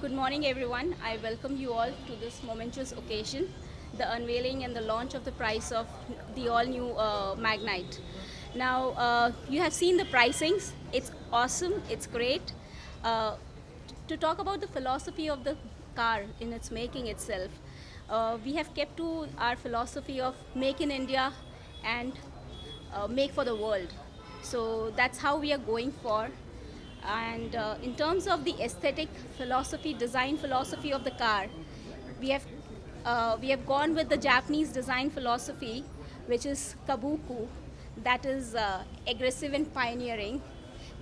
Good morning, everyone. I welcome you all to this momentous occasion, the unveiling and the launch of the price of the all-new Magnite. Now, you have seen the pricings. It's awesome. It's great. Uh, to talk about the philosophy of the car in its making itself, we have kept to our philosophy of make in India and make for the world. So that's how we are going for. And in terms of the aesthetic philosophy, design philosophy of the car, we have gone with the Japanese design philosophy, which is kabuku, that is aggressive and pioneering.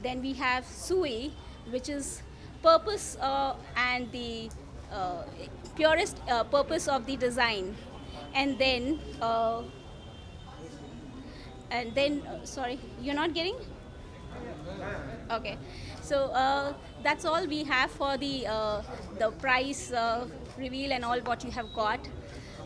Then we have sui, which is purpose and the uh, purest purpose of the design. And then, sorry, you're not getting? Okay, so that's all we have for the price reveal and all what you have got.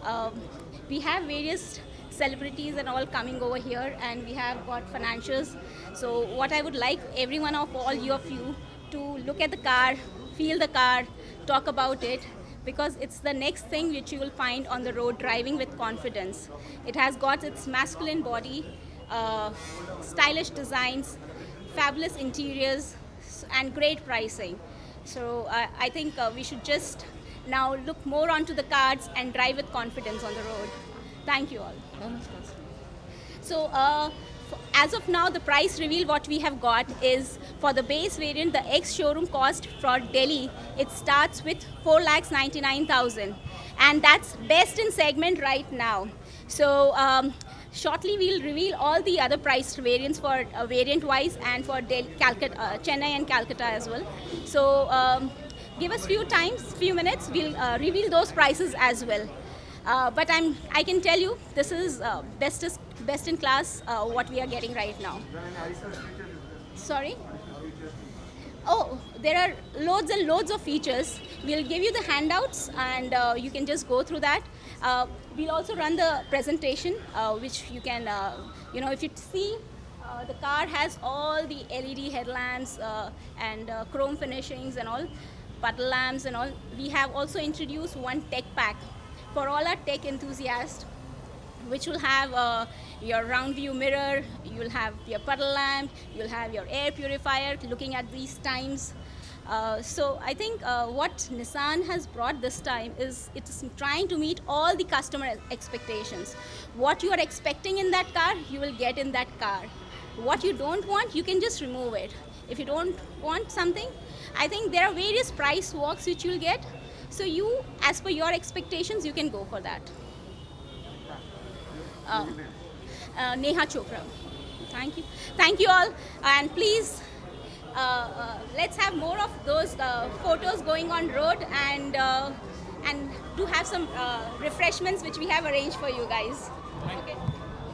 Um, we have various celebrities and all coming over here, and we have got financials. So what I would like every one of all of you to look at the car, feel the car, talk about it, because it's the next thing which you will find on the road driving with confidence. It has got its masculine body, stylish designs, fabulous interiors, and great pricing. So I think we should just now look more onto the cards and drive with confidence on the road. Thank you all. So as of now, the price reveal what we have got is for the base variant, the X showroom cost for Delhi, it starts with 4,99,000, and that's best in segment right now. So shortly we'll reveal all the other price variants for variant wise and for Chennai and Calcutta as well. So give us few minutes, we'll reveal those prices as well. But I can tell you this is best in class what we are getting right now. Sorry? Oh, there are loads and loads of features. We'll give you the handouts and you can just go through that. We'll also run the presentation, which you can, if you see, the car has all the LED headlamps and chrome finishings and all, puddle lamps and all. We have also introduced one tech pack for all our tech enthusiasts, which will have your round view mirror, you'll have your puddle lamp, you'll have your air purifier looking at these times. So I think what Nissan has brought this time is it's trying to meet all the customer expectations. What you are expecting in that car, you will get in that car. What you don't want, you can just remove it. If you don't want something, I think there are various price walks which you'll get. So you, as per your expectations, you can go for that. Neha Chopra. Thank you all, and please let's have more of those photos going on road and do have some refreshments which we have arranged for you guys. Okay.